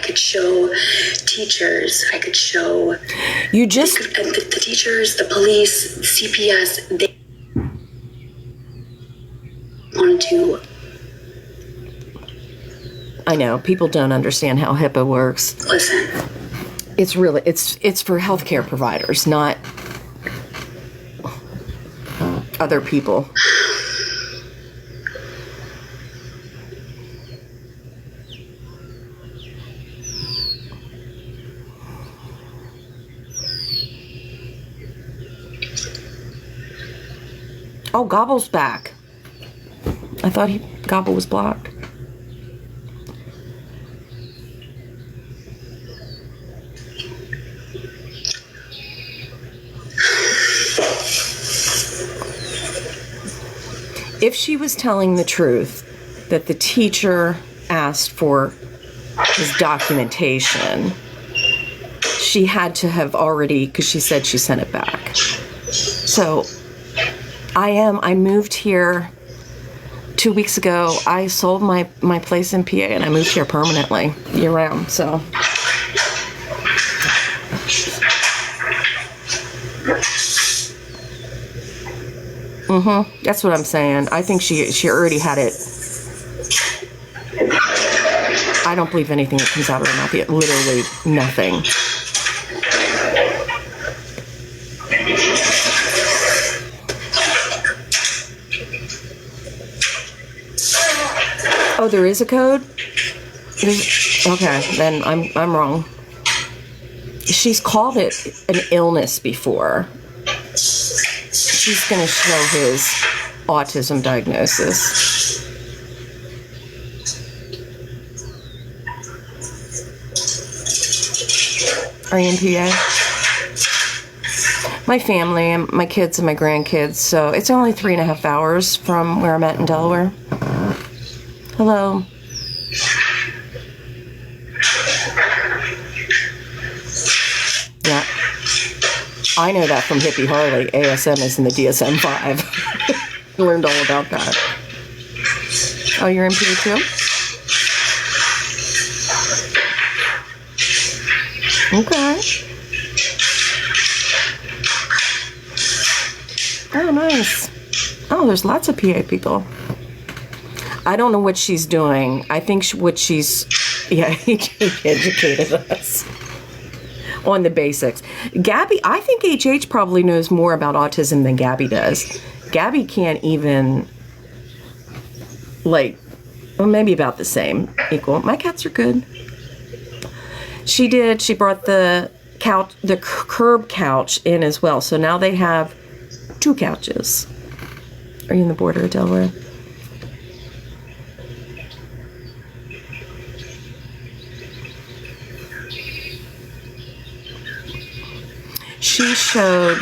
I could show teachers. I could show the teachers, the police, CPS. They wanted to. I know people don't understand how HIPAA works. Listen. It's really it's for healthcare providers, not other people. Oh, Gobble's back. I thought Gobble was blocked. If she was telling the truth, that the teacher asked for his documentation, she had to have already, because she said she sent it back. So I moved here 2 weeks ago. I sold my place in PA and I moved here permanently year round, so. That's what I'm saying. I think she already had it. I don't believe anything that comes out of her mouth yet. Literally nothing. Oh, there is a code? Okay, then I'm wrong. She's called it an illness before. She's going to show his autism diagnosis. Are you in PA? My family and my kids and my grandkids, so it's only 3.5 hours from where I'm at in Delaware. Hello. Yeah. I know that from Hippie Harley. ASM is in the DSM-5. I learned all about that. Oh, you're in PA too? Okay. Oh, nice. Oh, there's lots of PA people. I don't know what she's doing. I think he educated us on the basics. Gabby, I think HH probably knows more about autism than Gabby does. Gabby can't even, maybe about the same, equal. My cats are good. She brought the couch, the curb couch in as well. So now they have 2 couches. Are you in the border of Delaware? She showed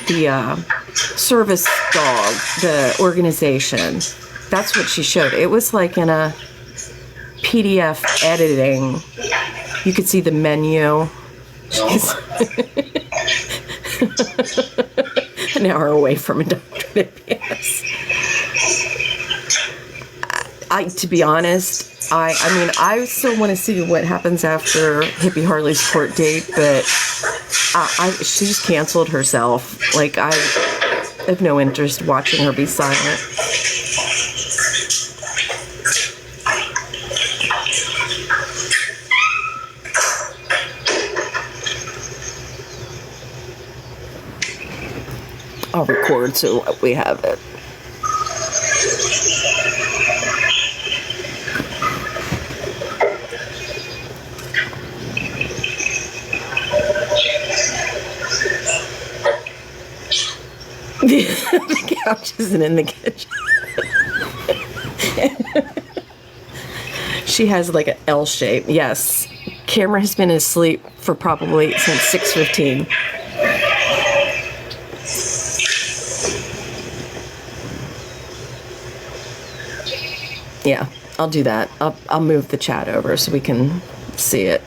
the service dog, the organization. That's what she showed. It was like in a PDF editing. You could see the menu. An hour away from a doctor. Yes. To be honest, I still want to see what happens after Hippie Harley's court date, but she's canceled herself. I have no interest watching her be silent. I'll record so we have it. The couch isn't in the kitchen. She has like an L shape. Yes. Cameron has been asleep for probably since 6:15. Yeah, I'll do that. I'll move the chat over so we can see it.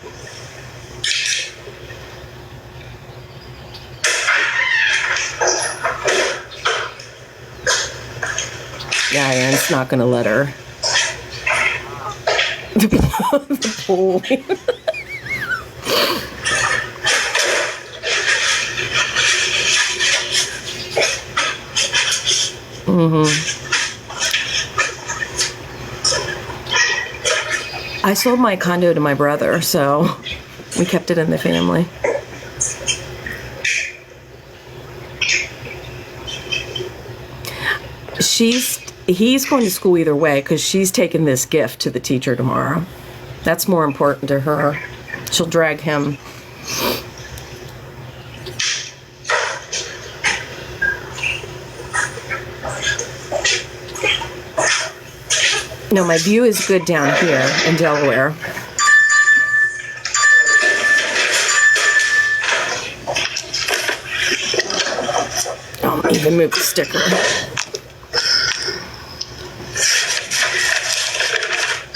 Yeah, Aaron's not going to let her. The pool. I sold my condo to my brother, so we kept it in the family. He's going to school either way because she's taking this gift to the teacher tomorrow. That's more important to her. She'll drag him. No, my view is good down here in Delaware. I'll even move the sticker.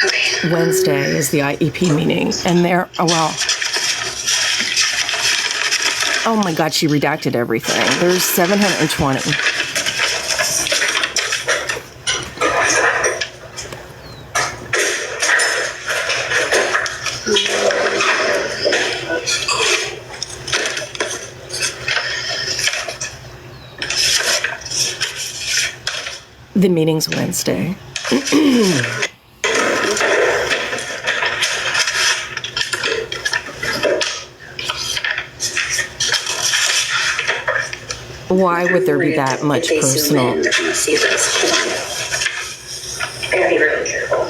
Okay. Wednesday is the IEP meeting, and oh my God, she redacted everything. There's 720. The meeting's Wednesday. Why would there be that much personal? They're gonna see this. Hold on. I gotta be really careful.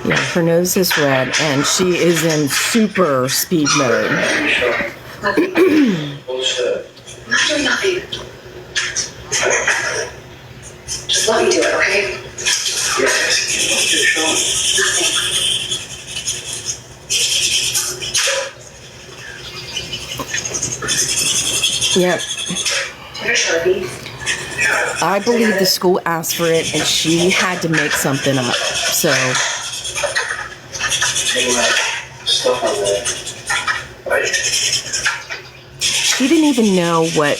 Yeah, her nose is red, and she is in super speed mode. I'm not doing nothing. Just let me do it, okay? Yep. Sharpie. I believe the school asked for it, and she had to make something up. So. She didn't even know what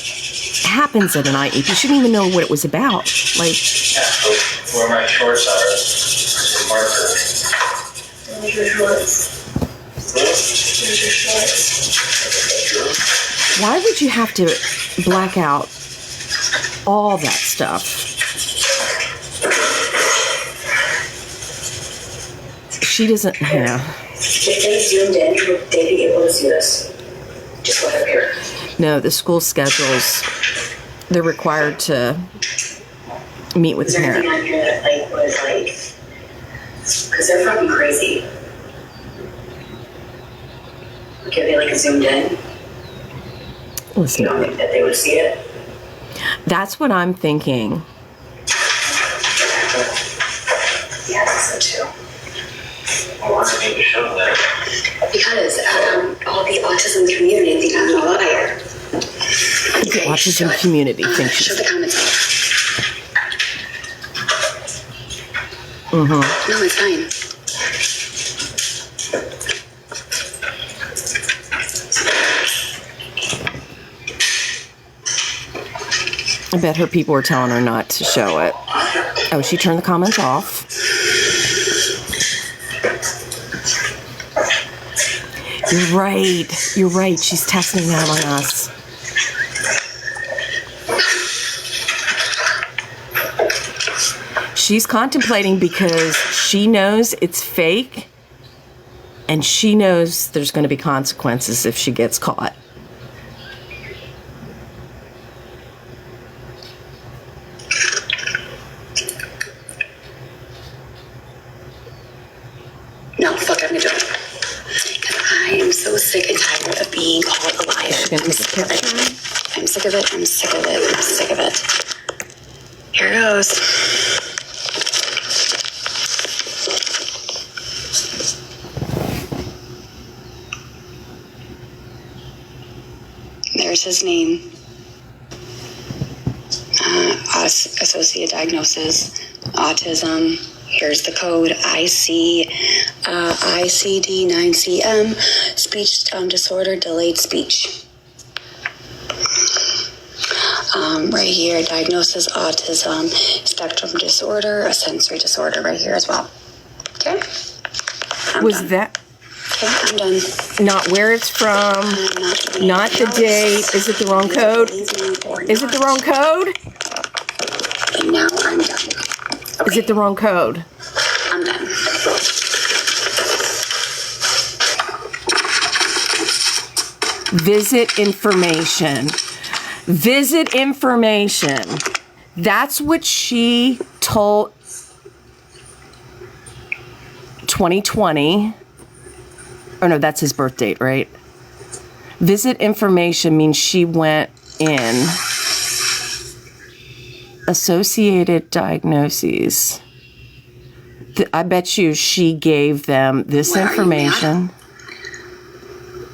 happens at an IEP. She didn't even know what it was about. Like. Where my shorts are, there's a marker. Where's your shorts? Where's your shorts? Why would you have to black out all that stuff? She doesn't, yeah. If they zoomed in, would they be able to see this? Just let her here. No, the school schedules, they're required to meet with the parent. Is there anything on here that was because they're fucking crazy. Okay, they zoomed in. Listen, You don't think that they would see it? That's what I'm thinking. Yeah, I think so too. Well, why do you need to show that? Because all the autism community think I'm a liar. The autism community thinks Show she's. the comments off. Mm-hmm. No, it's fine. I bet her people were telling her not to show it. Oh, she turned the comments off. You're right. You're right. She's testing that on us. She's contemplating because she knows it's fake, and she knows there's going to be consequences if she gets caught. No, fuck, I'm gonna do it. Because I am so sick and tired of being called a liar. She's gonna I'm take a sick of it. picture. I'm sick of it. I'm sick of it. I'm sick of it. Here goes. There's his name. Associate diagnosis, autism. Here's the code ICD-9CM, speech disorder, delayed speech. Right here, diagnosis, autism, spectrum disorder, a sensory disorder right here as well. Okay? Was that Okay, I'm done. not where it's from? Not the date. Is it the wrong code? Is it the wrong code? And now I'm done. Okay. Is it the wrong code? I'm done. Visit information. Visit information. That's what she told 2020. Oh no, that's his birth date, right? Visit information means she went in. Associated diagnoses. I bet you she gave them this information.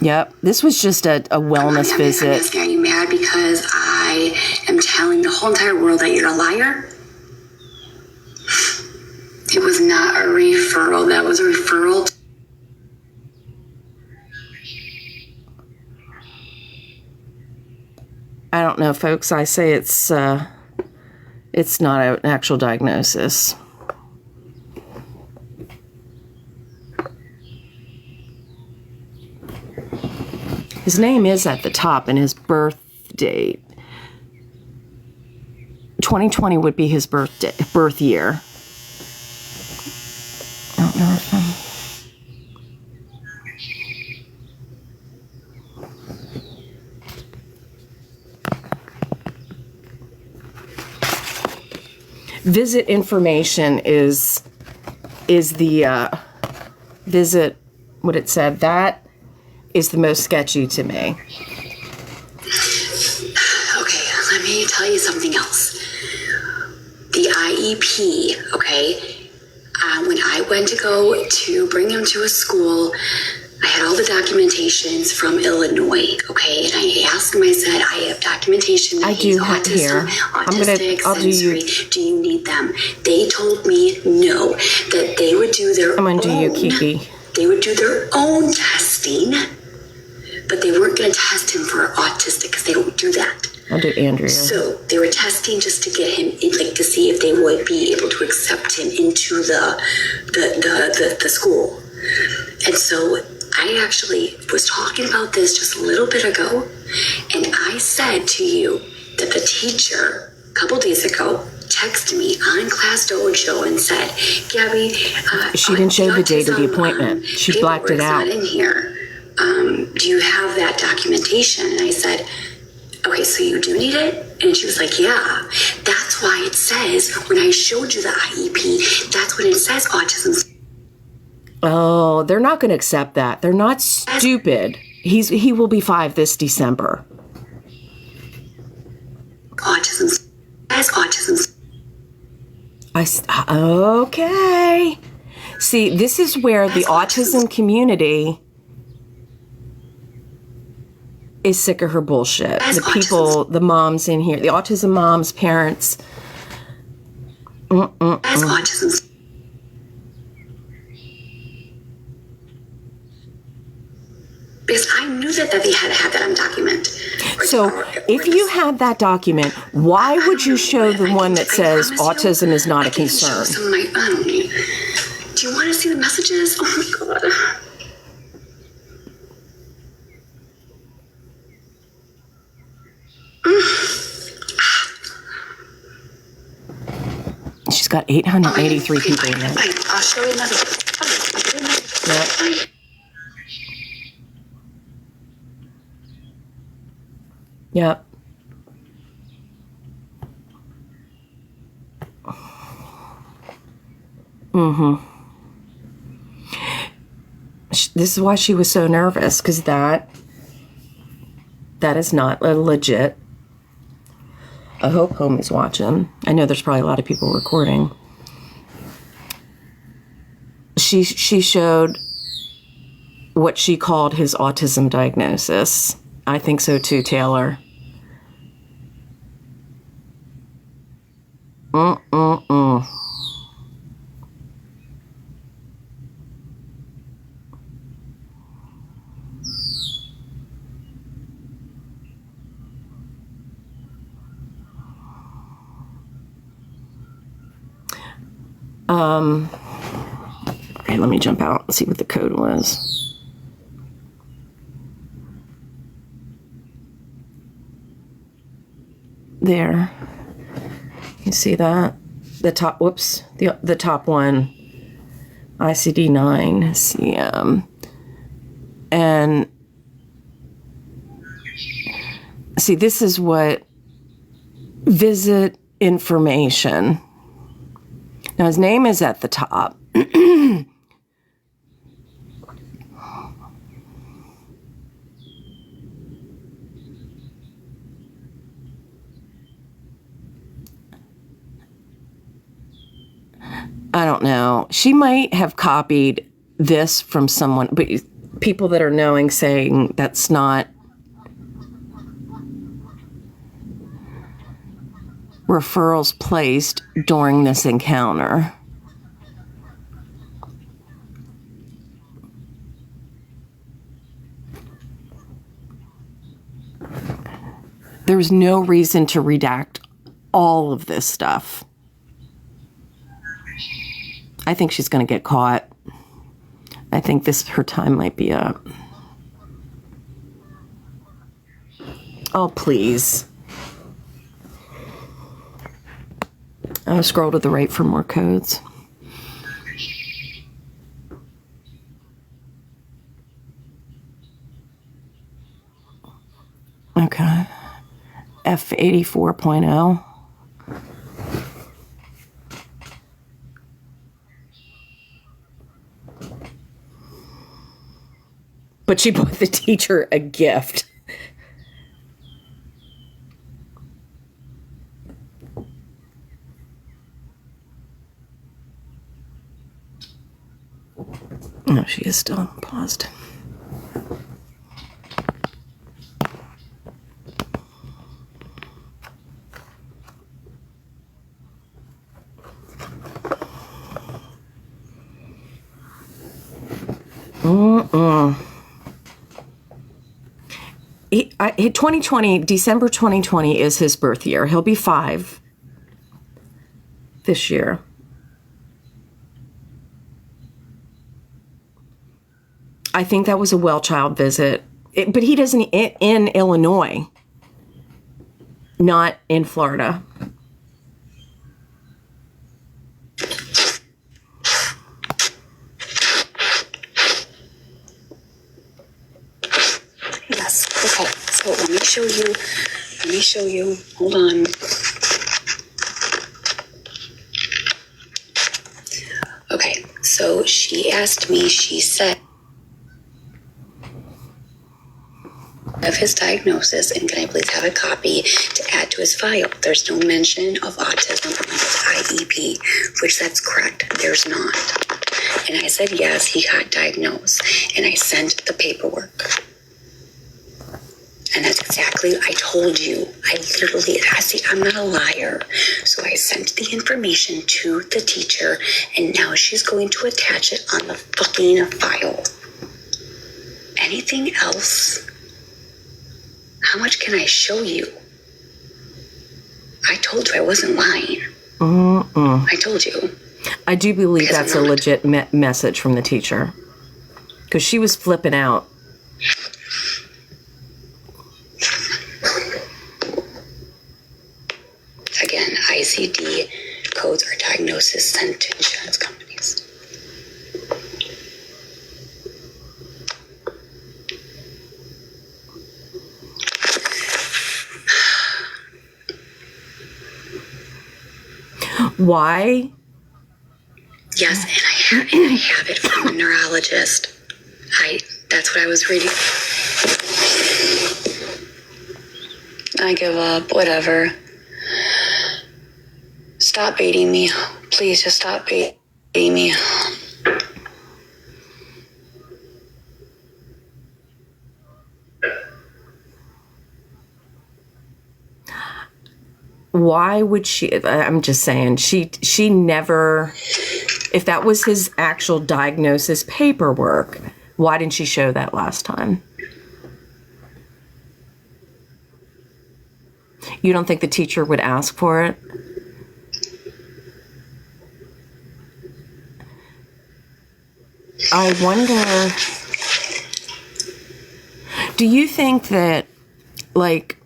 Yep. This was just a wellness visit. Are you mad because I am telling the whole entire world that you're a liar? It was not a referral. That was a referral. I don't know, folks. I say it's not an actual diagnosis. His name is at the top and his birth date. 2020 would be his birth year. I don't know if Visit information is the visit, what it said, that is the most sketchy to me. Okay, let me tell you something else. The IEP, okay, when I went to go to bring him to a school, I had all the documentations from Illinois, okay, and I asked him, I said, I have documentation that he's autistic, sensory. Do you need them? They told me no, that they would do their I'm own. gonna do you, Kiki. They would do their own testing, but they weren't going to test him for autistic because they don't do that. I'll do Andrea. So they were testing just to get him, like, to see if they would be able to accept him into the school. And so I actually was talking about this just a little bit ago, and I said to you that the teacher a couple days ago texted me on Class Dojo and said, Gabby, she didn't show the date of the appointment. She blacked it out. Not in here. Do you have that documentation? And I said, okay, so you do need it? And she was like, yeah. That's why it says, when I showed you the IEP, that's when it says autism. Oh, they're not going to accept that. They're not stupid. He will be 5 this December. Autism. As autism. Okay. See, this is where the autism community is sick of her bullshit. The people, the moms in here, the autism moms, parents. As autism. Because I knew that they had to have that on document. So if you had that document, why would you show the one that says autism is not a concern? Do you want to see the messages? Oh my God. She's got 883 people in there. I'll show you another. Yep. Yep. This is why she was so nervous, because that is not legit. I hope Homie's watching. I know there's probably a lot of people recording. She showed what she called his autism diagnosis. I think so too, Taylor. let me jump out and see what the code was. There. You see that? The top, whoops, the top one, ICD 9 CM. And see, this is what visit information. Now, his name is at the top. I don't know. She might have copied this from someone, but people that are knowing saying that's not referrals placed during this encounter. There's no reason to redact all of this stuff. I think she's going to get caught. I think her time might be up. Oh, please. I'll scroll to the right for more codes. Okay. F84.0. But she bought the teacher a gift. No, she is still paused. December 2020 is his birth year. He'll be 5 this year. I think that was a well child visit. But he doesn't, in Illinois, not in Florida. Yes. Okay. So let me show you. Hold on. Okay. So she asked me, she said, of his diagnosis, and can I please have a copy to add to his file? There's no mention of autism on his IEP, which that's correct. There's not. And I said, yes, he got diagnosed. And I sent the paperwork. And that's exactly, I told you. I'm not a liar. So I sent the information to the teacher, and now she's going to attach it on the fucking file. Anything else? How much can I show you? I told you I wasn't lying. I told you. I do believe that's a legit message from the teacher. Because she was flipping out. Again, ICD codes are diagnosis sent to insurance companies. Why? Yes, and I have it from a neurologist. That's what I was reading. I give up, whatever. Stop baiting me. Please just stop baiting me. Why would she? I'm just saying, she never, if that was his actual diagnosis paperwork, why didn't she show that last time? You don't think the teacher would ask for it? I wonder, do you think that, like,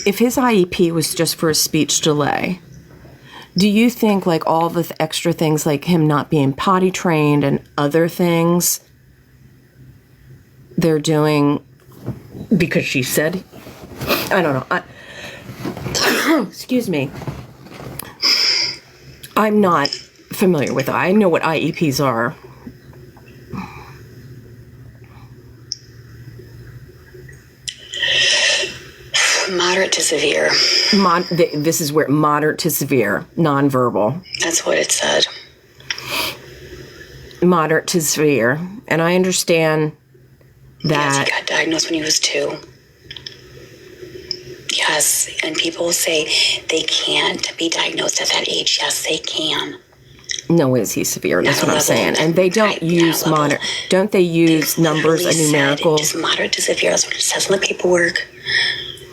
if his IEP was just for a speech delay, do you think, like, all the extra things, like him not being potty trained and other things they're doing because she said, I don't know. Excuse me. I'm not familiar with it. I know what IEPs are. Moderate to severe. This is where moderate to severe, nonverbal. That's what it said. Moderate to severe. And I understand Yes, that. he got diagnosed when he was 2. Yes, and people say they can't be diagnosed at that age. Yes, they can. No, is he severe? That's At a what I'm level, saying. And they don't at a use level. moderate. Don't they use numbers and Literally said numericals? just moderate to severe. That's what it says in the paperwork.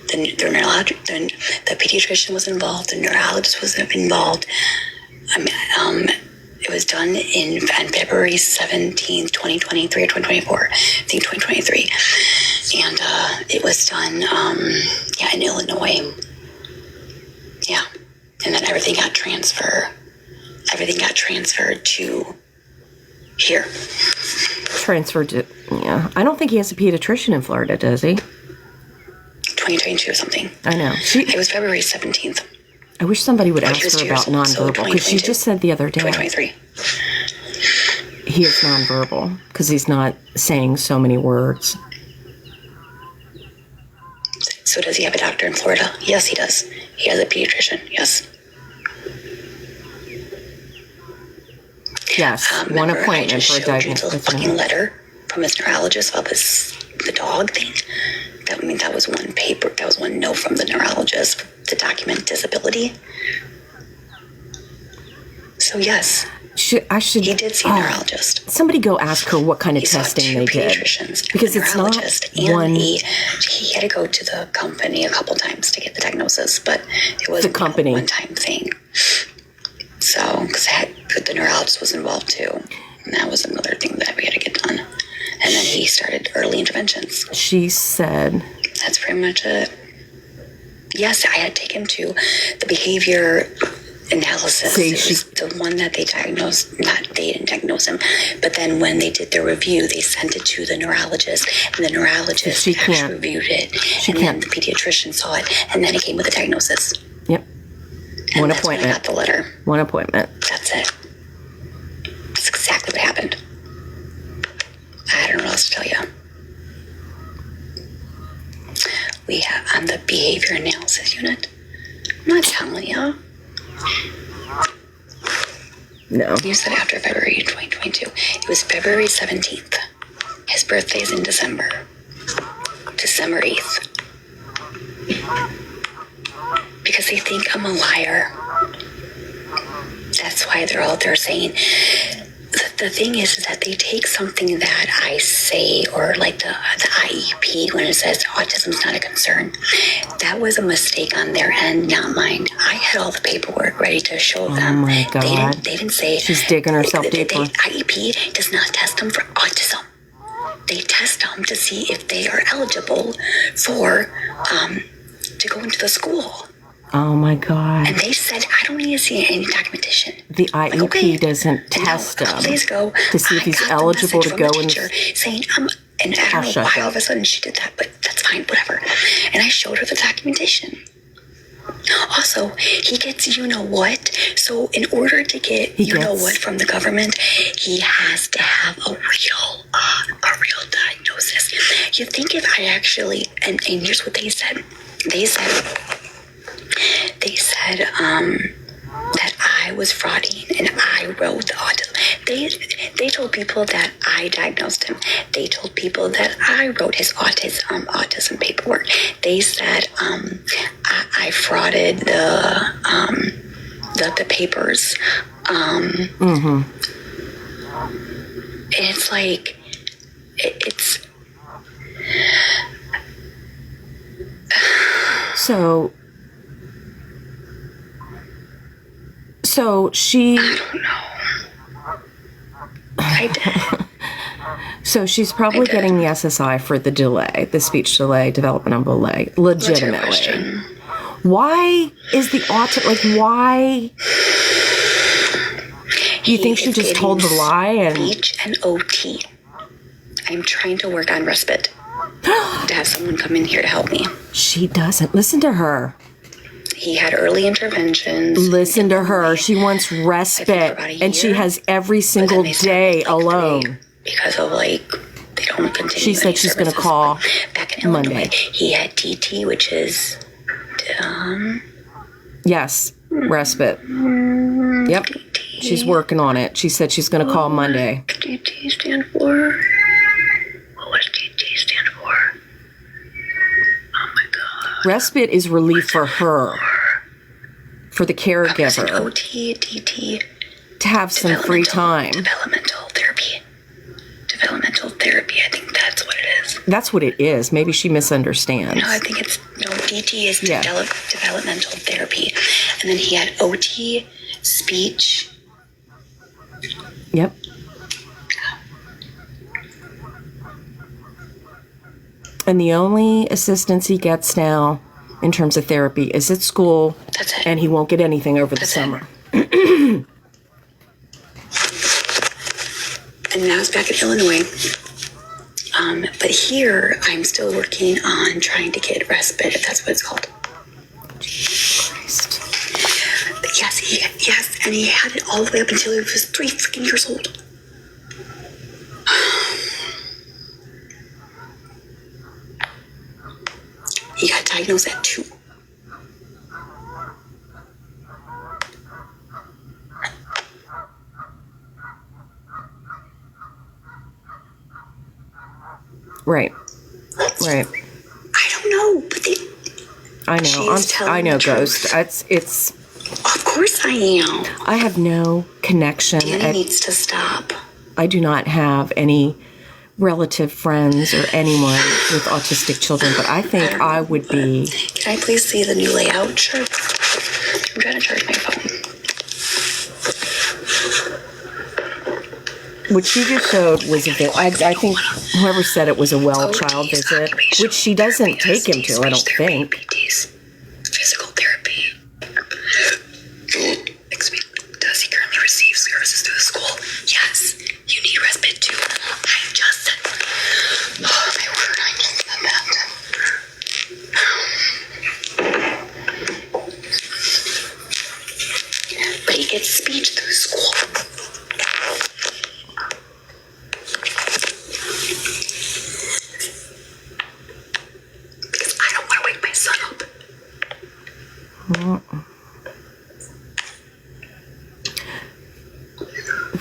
The pediatrician was involved. The neurologist was involved. It was done on February 17th, 2023 or 2024. I think 2023. And it was done, in Illinois. Yeah. And then everything got transferred to here. Transferred to, yeah. I don't think he has a pediatrician in Florida, does he? 2022 or something. I know. It was February 17th. I wish somebody would He ask was her 2 about years old, so nonverbal, because she 2022. just said the other day 2023. he is nonverbal because he's not saying so many words. So does he have a doctor in Florida? Yes, he does. He has a pediatrician. Yes. Yes, one Remember, I appointment just for a showed you diagnosis. the fucking letter from his neurologist about the dog thing. That was one paper. That was one note from the neurologist to document disability. So yes, I should. he did see a neurologist. Somebody go ask her what kind of He saw testing 2 they did, pediatricians, because a it's not neurologist, and one. he had to go to the company a couple times to get the diagnosis, but it was The company. a one-time thing. So, because the neurologist was involved too, and that was another thing that we had to get done. And then he started early interventions. She said, That's pretty much it. Yes, I had taken to the behavior analysis. See, It was the one that they diagnosed. They didn't diagnose him, but then when they did their review, they sent it to the neurologist, and the neurologist She can't- actually reviewed it, she and can't- then the pediatrician saw it, and then it came with a diagnosis. "Yep, And one that's when I appointment. got the letter. One appointment." That's it. That's exactly what happened. I don't know what else to tell you. We have on the behavior analysis unit. I'm not telling you. No, You said after February 2022. It was February 17th. His birthday is in December. December 8th. Because they think I'm a liar. That's why they're out there saying. The thing is that they take something that I say, or like the IEP, when it says autism's not a concern. That was a mistake on their end, not mine. I had all the paperwork ready to show them. Oh my God. They didn't say. She's digging herself deeper. IEP does not test them for autism. They test them to see if they are eligible for to go into the school. Oh my God. And they said, I don't need to see any documentation. The IEP okay. doesn't And test now, a couple him days ago, to see if I he's got the eligible message to from go the in. teacher saying, and I don't know shut why up. all of a sudden she did that, but that's fine, whatever. And I showed her the documentation. Also, he gets you know what. So in order to get you know what from the government, he has to have a real diagnosis. You think if I actually, and here's what they said. They said that I was frauding and I wrote the autism. They told people that I diagnosed him. They told people that I wrote his autism paperwork. They said I frauded the papers. It's like it's. So she. I don't know. I did. So she's probably did. getting the SSI for the delay, the speech delay, developmental delay, legitimately. What's your question? Why is the autism, like, why? Do you think she just told the lie? And Speech and OT. I'm trying to work on respite. To have someone come in here to help me. she doesn't listen to her. He had early interventions. Listen to her. She wants respite, about a and she year. has every But then single they day started, like, alone. 3 because of like they don't continue. She said any she's gonna services. call Back in Illinois, Monday. he had TT, which is Yes, respite. Yep, she's working on it. She said she's going to call Monday. TT stand for. What does TT stand for? Oh my god. Respite is relief for her, for the Is it caregiver, OT, TT, to have some free time. developmental therapy. Developmental therapy. I think that's what it is. That's what it is. Maybe she misunderstands. No, I think it's DT is Yeah. developmental therapy, and then he had OT, speech. Yep. And the only assistance he gets now in terms of therapy is at school, That's it. and he won't get anything over the That's it. summer. And that was back in Illinois. But here, I'm still working on trying to get respite, if that's what it's called. Christ. But yes, and he had it all the way up until he was 3 freaking years old. He got diagnosed at 2. Right. Right. I don't know, but they. I know. She's telling I know, the Ghost. truth. It's. Of course I am. I have no connection. Danny needs to stop. I do not have any relative friends or anyone with autistic children, but I think I would be. Can I please see the new layout? Sure. I'm trying to charge my phone. What she just showed was a bit. I think whoever said it was a well child visit, which she doesn't take him to. I don't think. PTs, physical therapy. Excuse me. Does he currently receive services through the school? Yes. You need respite too. I just said. Oh my word! I just said that. But he gets speech through school. Because I don't want to wake my son up.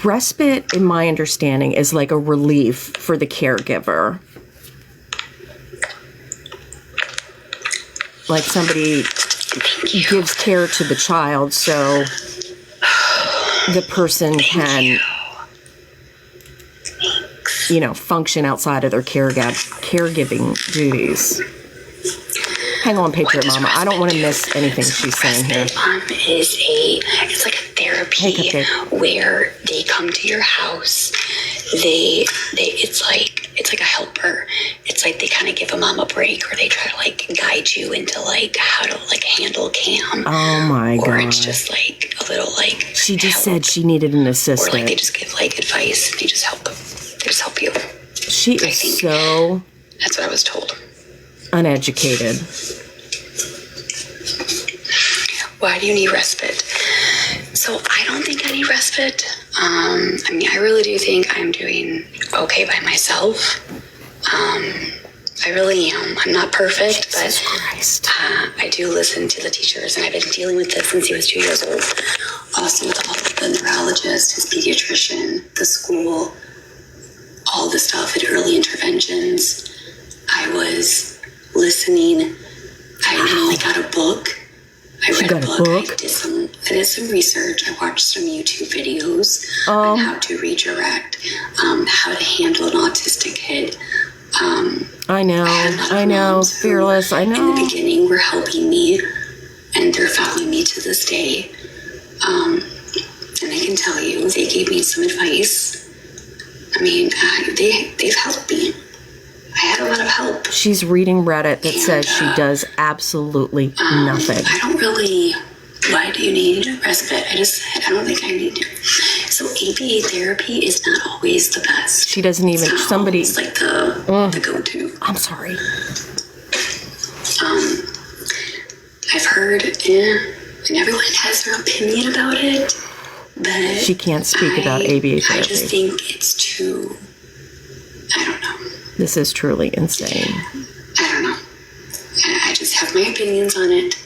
Respite, in my understanding, is like a relief for the caregiver. Like somebody gives care to the child so the person can, function outside of their caregiving duties. Hang on, Patriot Mama. I don't want to miss anything she's saying here. It's like a therapy Hey, Cupcake. where they come to your house. It's like a helper. It's like they kind of give a mom a break, or they try to like guide you into like how to like handle CAM. Oh my Or God. it's just like a little like She just help. said she needed an Or like they assistant. just give like advice. They just help. They just help you. She I is think- so That's what I was told. uneducated. Why do you need respite? So I don't think I need respite. I really do think I'm doing okay by myself. I really am. I'm not perfect, Jesus but Christ. I do listen to the teachers, and I've been dealing with this since he was 2 years old. Also with all of the neurologist, his pediatrician, the school, all the stuff at early interventions. I was listening. I really got a book. I She read got a a book. book? I did some research. I watched some YouTube videos on how to redirect, how to handle an autistic kid. I know. I know. Fearless. I In know. the beginning, were helping me, and they're following me to this day. And I can tell you, they gave me some advice. I mean, they've helped me. I had a lot of help. She's reading Reddit that says she does absolutely nothing. I don't really. Why do you need respite? I don't think I need to. So ABA therapy is not always the best. She doesn't even, It's not somebody, always like the go-to. I'm sorry. I've heard, and everyone has their opinion about it, but She can't speak about ABA I therapy. just think it's too. I don't know. This is truly insane. I don't know. I just have my opinions on it.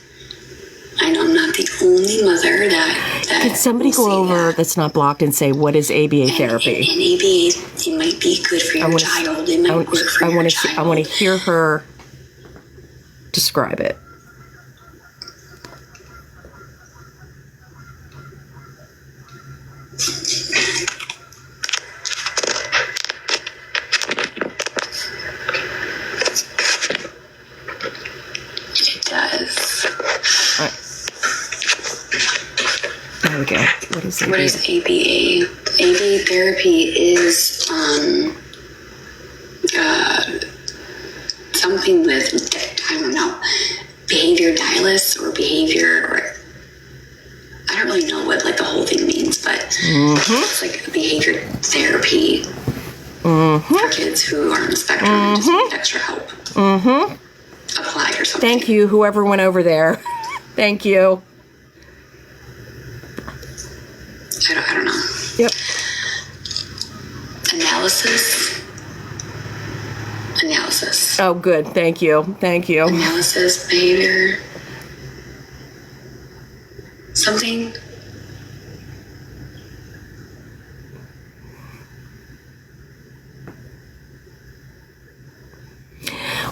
I know I'm not the only mother that Could somebody will go say over that. that's not blocked and say, what is ABA therapy? And ABA, it might be good for your child. It might work for your child. I want to hear her describe it. It does. There we go. What is ABA? What is ABA? ABA therapy is something with, I don't know, behavior dialysis or behavior, or I don't really know what like the whole thing means, but it's like behavior therapy for kids who are on the spectrum and just need extra help applied or something. Thank you, whoever went over there. Thank you. I don't know. Yep. Analysis. Oh, good. Thank you. Thank you. Analysis, behavior. Something.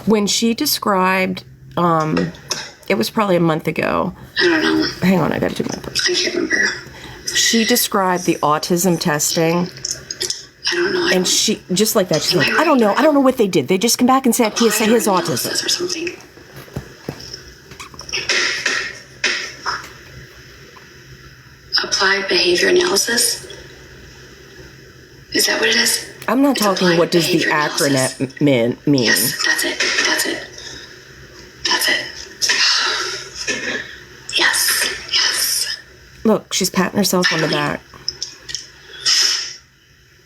When she described, it was probably a month ago. I don't know. Hang on, I got to do my book. I can't remember. She described the autism testing, I don't know. and she, just like that, she's like, I don't know what they did. They just come back and said he has autism. Or something. Applied behavior analysis? Is that what it is? I'm not It's talking applied what does the behavior analysis. acronym mean. Yes, that's it. That's it. That's it. Yes. Yes. Look, she's patting herself on the back.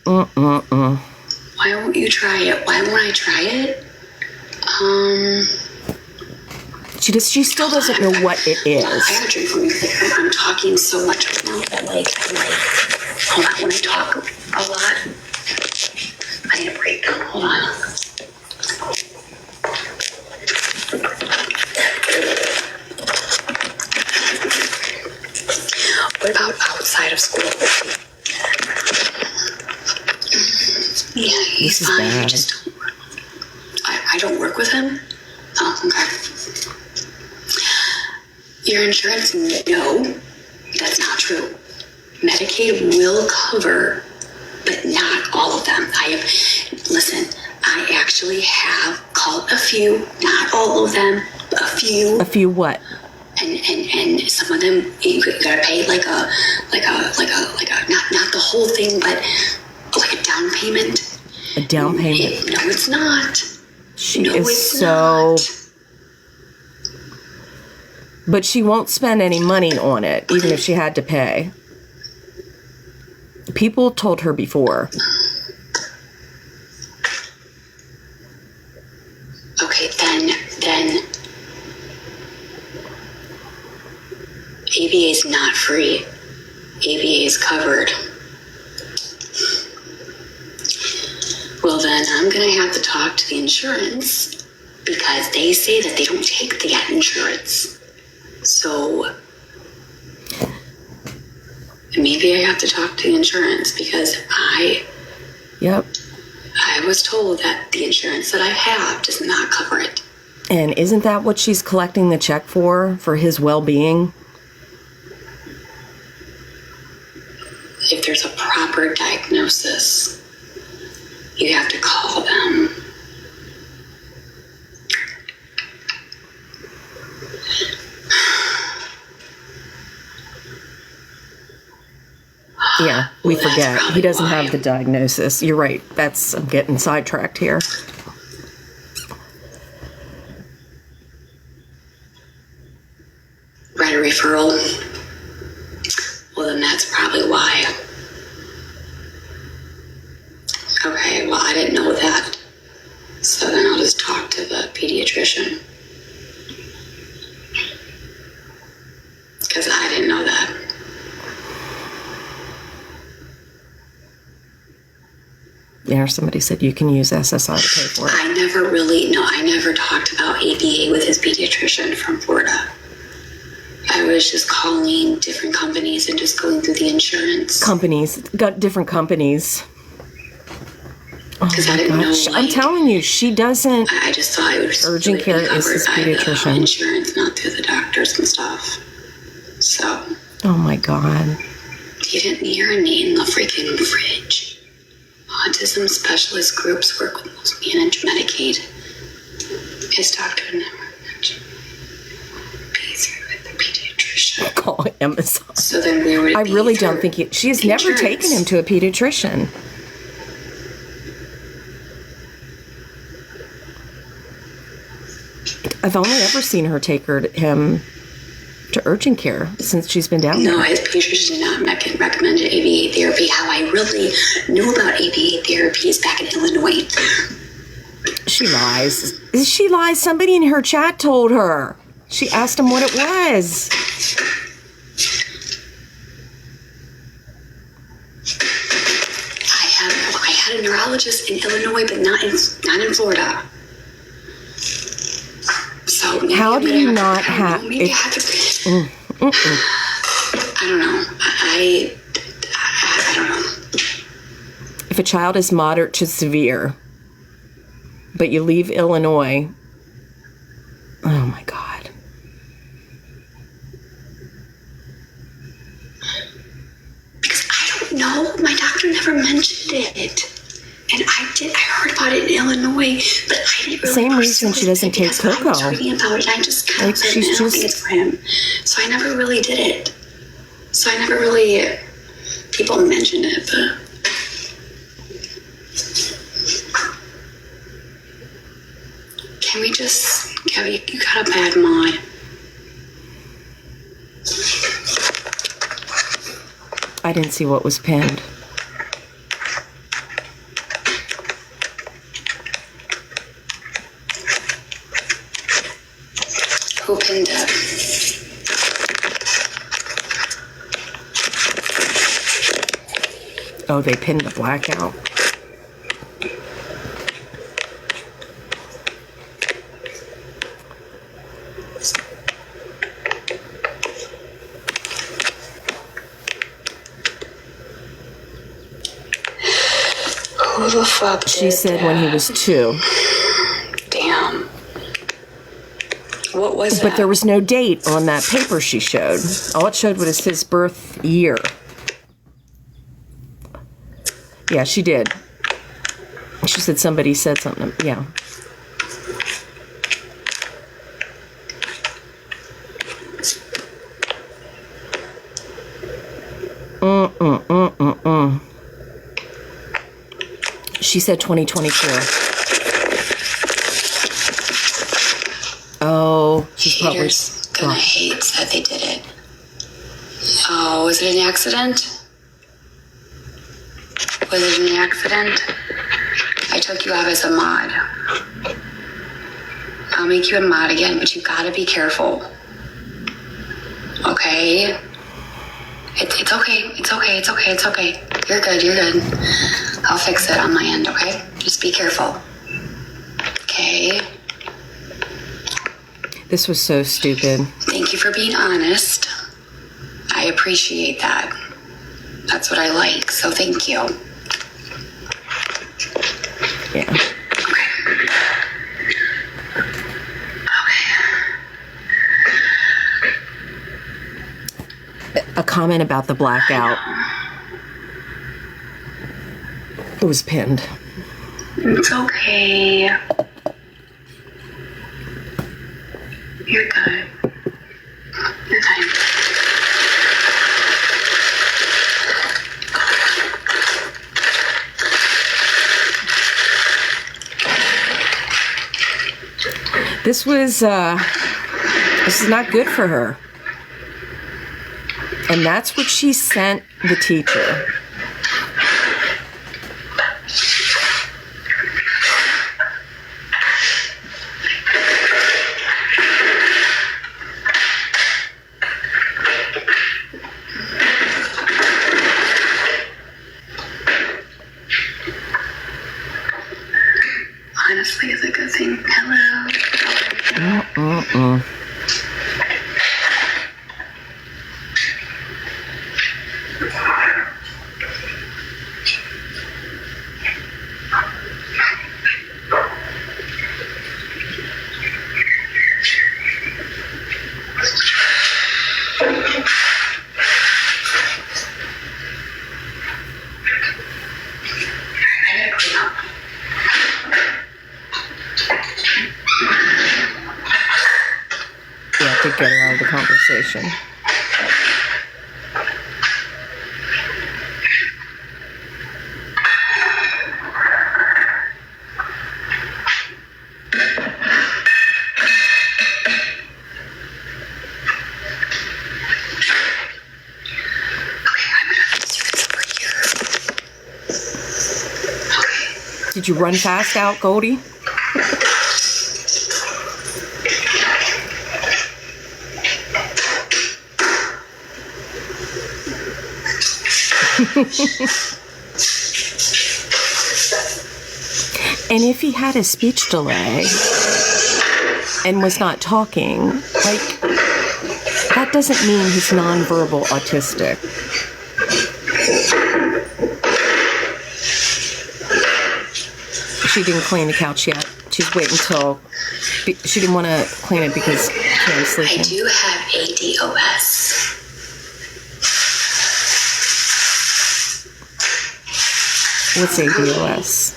Why won't you try it? Why won't I try it? She still doesn't know what it I is. have a drink for me because I'm talking so much right now that I'm like, hold on, when I talk a lot, I need a break. Hold on. What about outside of school? Yeah, he's This is fine. bad. I just don't. I don't work with him. Oh, okay. Your insurance? No, that's not true. Medicaid will cover, but not all of them. Listen, I actually have called a few, not all of them, a few. A few what? And some of them you gotta pay like a not the whole thing, but like a down payment. A down payment. No, it's not. She No, is it's so. not. But she won't spend any money on it, even if she had to pay. People told her before. Okay, then ABA is not free. ABA is covered. Well, then I'm gonna have to talk to the insurance because they say that they don't take the insurance. So maybe I have to talk to the insurance because Yep. I was told that the insurance that I have does not cover it. And isn't that what she's collecting the check for his well-being? If there's a proper diagnosis, you have to call them. Yeah, we Well, that's forget. He probably doesn't why. have the diagnosis. You're right. I'm getting sidetracked here. Write a referral. Well, then that's probably why. Okay, well, I didn't know that. So then I'll just talk to the pediatrician. Because I didn't know that. Yeah, somebody said you can use SSI to pay for it. I never talked about ABA with his pediatrician from Florida. I was just calling different companies and just going through the insurance. Companies, got different companies. Because I didn't know. I'm Like, telling you, she doesn't. I just thought it was Urgent care is covered his by pediatrician. the insurance, not through the doctors and stuff. So Oh my God. he didn't urinate in the freaking fridge. Autism specialist groups work with most managed Medicaid. His doctor never mentioned pays with the pediatrician. Call Amazon. So then where would it I be really through don't think she has never insurance? taken him to a pediatrician. I've only ever seen her take him to urgent care since she's been down No, there. his pediatrician did not recommend ABA therapy. How I really knew about ABA therapy is back in Illinois. She lies. She lies. Somebody in her chat told her. She asked him what it was. I had a neurologist in Illinois, but not in Florida. So maybe How I'm do gonna you to- not I don't have- know, maybe I have to. I don't know. I don't know. If a child is moderate to severe, but you leave Illinois, oh my God. Because I don't know. My doctor never mentioned it. And I heard about it in Illinois, but I didn't really Same pursue reason she it doesn't take because I was cocoa. reading about it, and I just kind Like, of said, she's I don't just- think it's for him. So I never really did it. So I never really, people mentioned it, but. Can we just, you got a bad mod. I didn't see what was pinned. Who pinned it? Oh, they pinned the blackout. Who the fuck She did said that? when he was 2. Damn. What was But that? there was no date on that paper she showed. All it showed was his birth year. Yeah, she did. She said somebody said something. Yeah. She said 2024. Oh, she's probably. Haters gonna hate that they did it. Oh, was it an accident? Was it an accident? I took you out as a mod. I'll make you a mod again, but you gotta be careful. Okay? It's okay. It's okay. It's okay. It's okay. You're good. You're good. I'll fix it on my end, okay? Just be careful. Okay? This was so stupid. Thank you for being honest. I appreciate that. That's what I like, so thank you. Yeah. A comment about the blackout. It was pinned. It's okay. You're good. You're fine. This is not good for her. And that's what she sent the teacher. Honestly, it's a good thing. Hello. Yeah, to get her out of the conversation. Did you run fast out, Goldie? And if he had a speech delay and was not talking, like, that doesn't mean he's nonverbal autistic. She didn't clean the couch yet. She's waiting until she didn't want to clean it because Karen's sleeping. I do have ADOS. What's ADOS?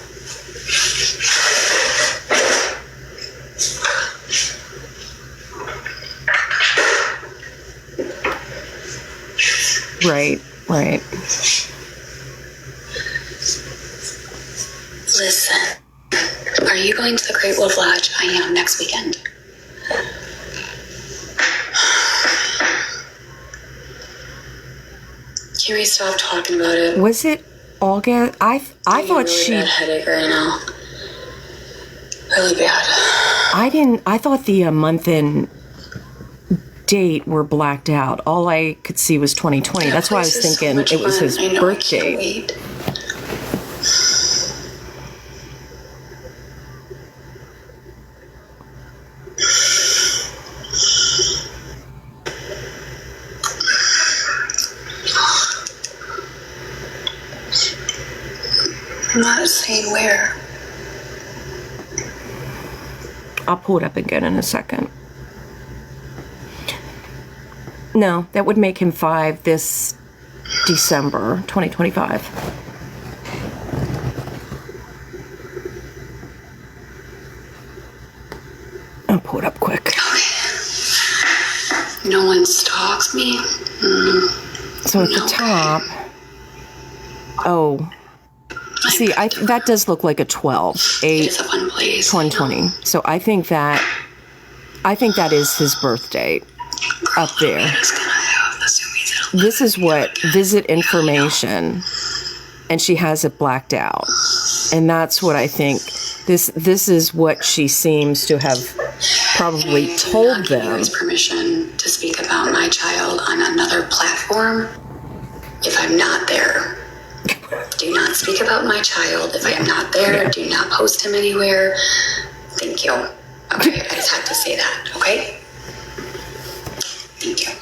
Right. Listen, are you going to the Great Wolf Lodge? I am next weekend. Can we stop talking about it? Was it August? I thought really she. Bad headache right now. Really bad. I thought the month and date were blacked out. All I could see was 2020. That's why I was thinking it was his birthday. Wait. I'm not saying where. I'll pull it up again in a second. No, that would make him 5 this December 2025. I'll pull it up quick. Okay. No one stalks me. So at the top, see, that does look like a 12, It's a fun place. 2020. So I think that is his birth date up there. It's gonna have the zoomies. This is what visit information, and she has it blacked out, and that's what I think. This is what she seems to have probably told them. Use permission to speak about my child on another platform. If I'm not there, do not speak about my child. If I am not there, do not post him anywhere. Thank you. Okay, I just had to say that. Okay. Thank you.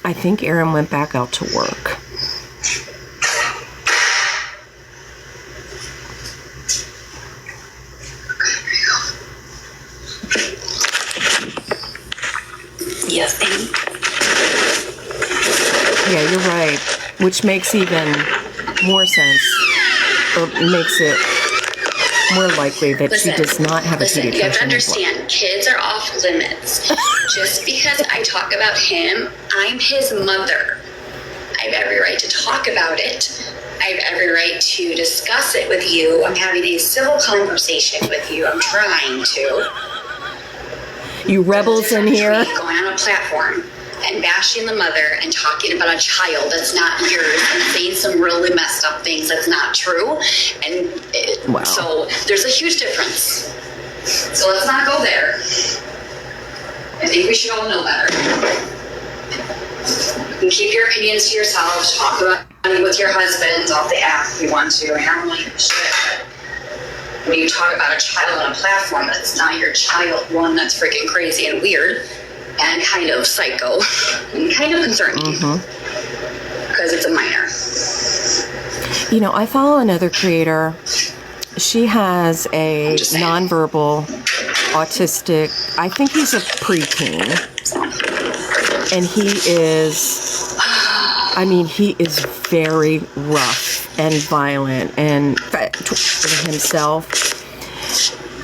I think Aaron went back out to work. Yes, thank you. Yeah, you're right. Which makes even more sense, or makes it more likely that she does not have a pediatrician. You have to understand, kids are off limits. Just because I talk about him, I'm his mother. I have every right to talk about it. I have every right to discuss it with you. I'm having a civil conversation with you. I'm trying to. You rebels in here. Going on a platform and bashing the mother and talking about a child that's not yours and saying some really messed up things that's not true. And Wow. So there's a huge difference. So let's not go there. I think we should all know better. You can keep your opinions to yourself. Talk about it with your husband off the app if you want to. I don't really give a shit. But when you talk about a child on a platform that's not your child, one, that's freaking crazy and weird and kind of psycho and kind of concerning because it's a minor. You know, I follow another creator. She has a nonverbal autistic, I think he's a preteen. And he is, I mean, he is very rough and violent and himself.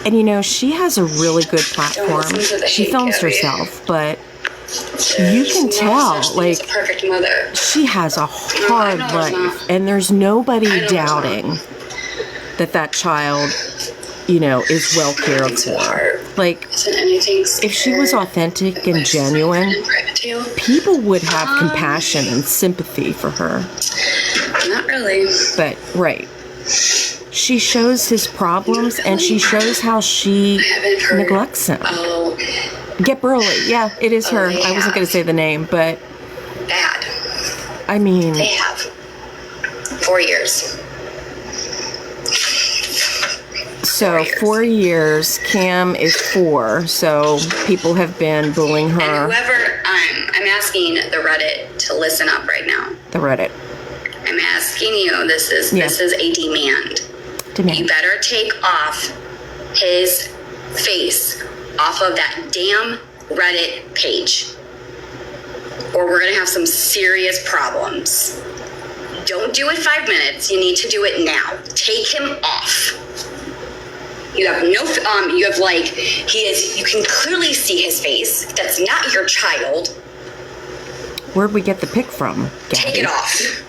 And, you know, she has a really good platform. She films herself, but you can tell, like, Perfect mother. she has a hard life. And there's nobody doubting that child, you know, is well cared for. Like, if she was authentic and genuine, people would have compassion and sympathy for her. Not really. But, right. She shows his problems and she shows how she neglects him. Oh, Get Burley. Yeah, it is her. I wasn't going to say the name, but bad. I mean, They have 4 years. so 4 years. Cam is 4, so people have been bullying her. And whoever, I'm asking the Reddit to listen up right now. The Reddit. I'm asking you, this is a demand. You better take off his face off of that damn Reddit page, or we're gonna have some serious problems. Don't do it 5 minutes. You need to do it now. Take him off. You have no, you have like, you can clearly see his face. That's not your child. Where'd we get the pic from, Gabby? Take it off.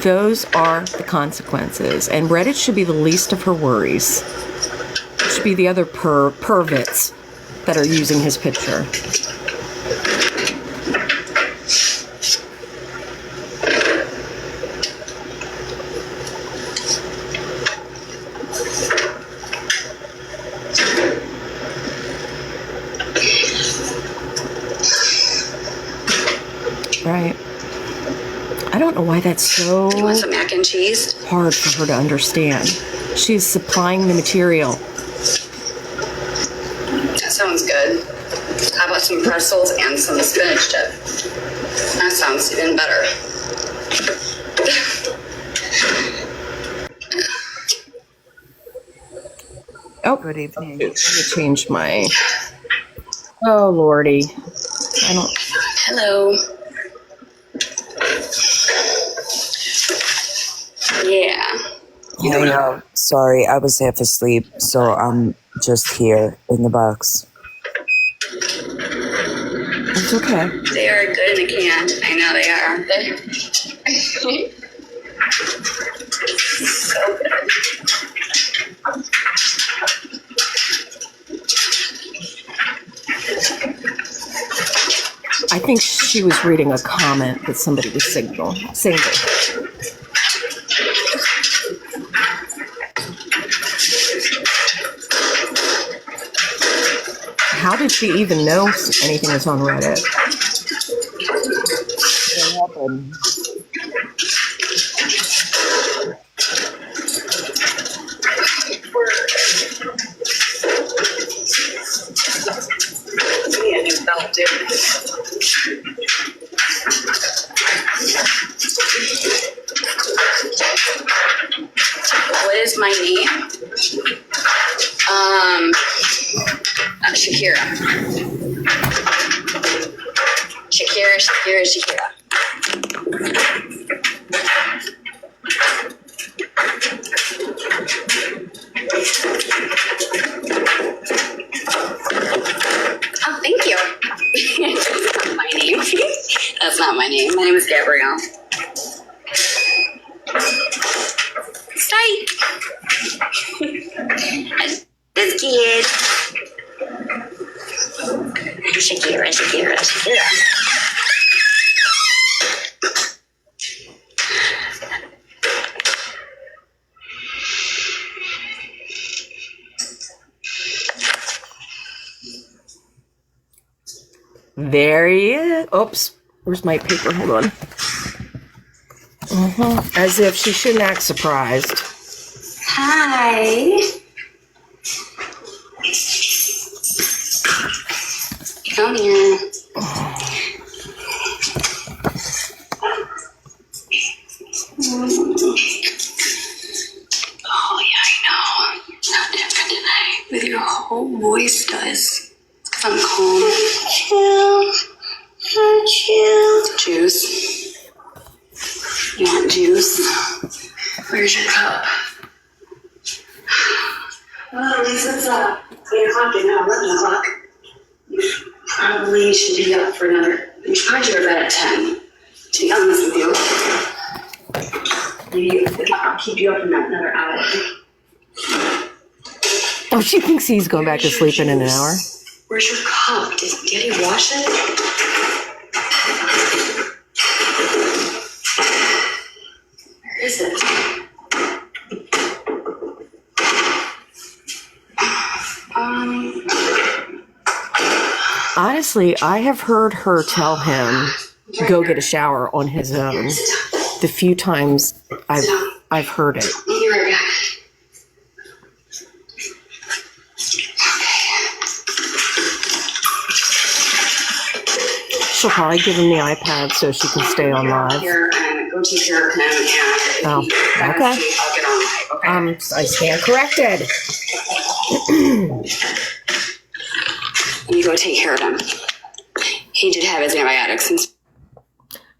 Those are the consequences. And Reddit should be the least of her worries. It should be the other pervits that are using his picture. Right. I don't know why that's so You want some mac and cheese? hard for her to understand. She's supplying the material. That sounds good. How about some pretzels and some spinach dip? That sounds even better. Oh, good evening. Let me change my... Oh, Lordy. I don't... Hello. Yeah. Hey, sorry, I was half asleep, so I'm just here in the box. It's okay. They are good in a can. I know they are, aren't they? So good. I think she was reading a comment that somebody was saying. How did she even know anything was on Reddit? What happened? Yeah, new belt, dude. What is my name? Shakira. Shakira. not my name. My name is Gabrielle. Stay. This kid. Shakira. There he is. Oops. Where's my paper? Hold on. As if she shouldn't act surprised. Hi. Come here. Oh, yeah, I know. You sound different tonight. With your whole voice does. It's 'cause I'm calm. Chill. Juice. You want juice? Where's your cup? Oh, Lisa's up. 8 o'clock and now 11 o'clock. You probably should be up for another. You should probably go to bed at 10. To be honest with you. Maybe I'll keep you up in another hour. Oh, she thinks he's going back to sleep in an hour. Where's your cup? Did Daddy wash it? Where is it? Honestly, I have heard her tell him go get a shower on his own. The few times I've heard it. I'll be right back. She'll probably give him the iPad so she can stay on live. Here and go take care of him and Oh, okay. I'll get on live, okay? I stand corrected. You go take care of him. He did have his antibiotics.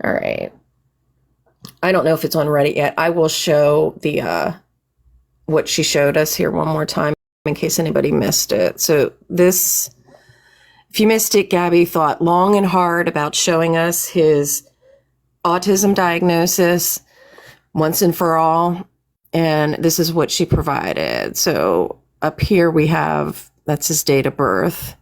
All right. I don't know if it's on Reddit yet. I will show the what she showed us here one more time in case anybody missed it. So this, if you missed it, Gabby thought long and hard about showing us his autism diagnosis once and for all. And this is what she provided. So up here we have, that's his date of birth.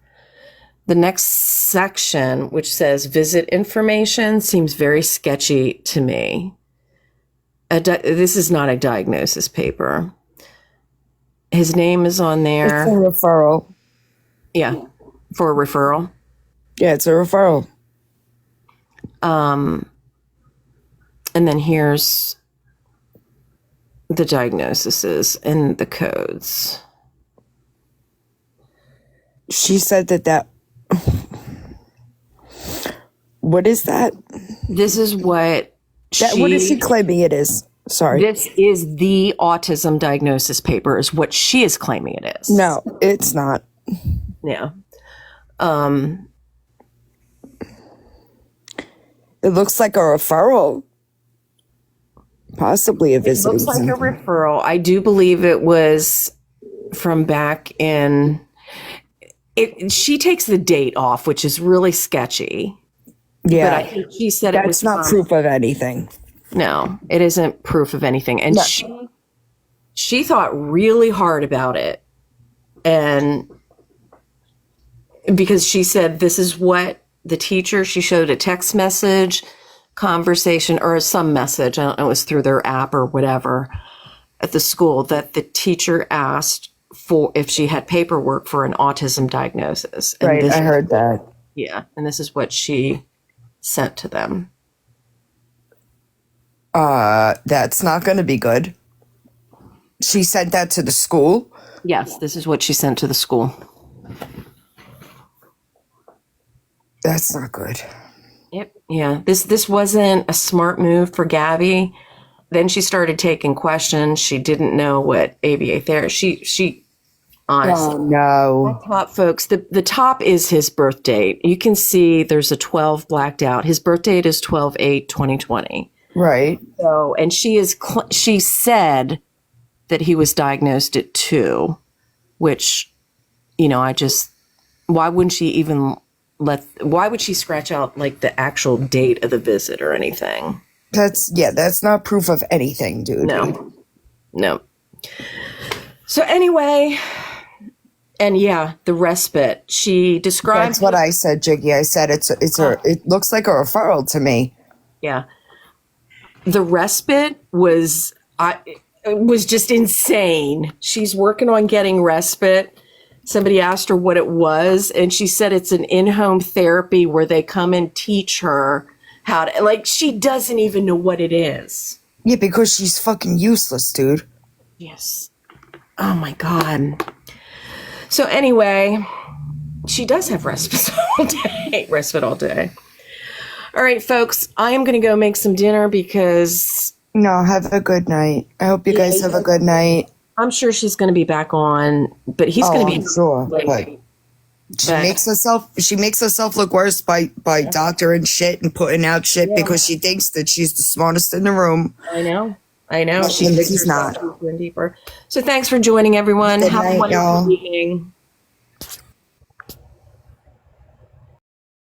The next section, which says visit information, seems very sketchy to me. This is not a diagnosis paper. His name is on there. It's a referral. Yeah, for a referral. Yeah, it's a referral. And then here's the diagnoses and the codes. She said that what is that? This is what What is she claiming it is? Sorry. This is the autism diagnosis paper is what she is claiming it is. No, it's not. Yeah. It looks like a referral. Possibly a visit. Looks like a referral. I do believe it was from back in. She takes the date off, which is really sketchy. Yeah, but I think she said that's it was not proof of anything. No, it isn't proof of anything. And No. she thought really hard about it, and because she said this is what the teacher. She showed a text message, conversation, or some message. I don't know, it was through their app or whatever at the school that the teacher asked for if she had paperwork for an autism diagnosis. And Right, I heard that. Yeah, and this is what she sent to them. That's not going to be good. She sent that to the school? Yes, this is what she sent to the school. That's not good. Yep. Yeah. This wasn't a smart move for Gabby. Then she started taking questions. She didn't know what ABA therapy. She honestly. Oh no. Top folks, the top is his birth date. You can see there's a 12 blacked out. His birth date is 12/8/2020. Right. So, and she said that he was diagnosed at 2, which, why wouldn't she even why would she scratch out like the actual date of the visit or anything? That's not proof of anything, dude. No. So anyway, and yeah, the respite. She described. That's what I said, Jiggy. I said it looks like a referral to me. Yeah. The respite was just insane. She's working on getting respite. Somebody asked her what it was, and she said it's an in-home therapy where they come and teach her how to, like, she doesn't even know what it is. Yeah, because she's fucking useless, dude. Yes. Oh my God. So anyway, she does have respite all day. Respite all day. All right, folks, I am going to go make some dinner because... No, have a good night. I hope you guys have a good night. I'm sure she's going to be back on, but he's going to be... I'm sure, but she makes herself look worse by doctoring shit and putting out shit because she thinks that she's the smartest in the room. I know. She's not. Deeper. So thanks for joining, everyone. Good Have night, a wonderful y'all. evening.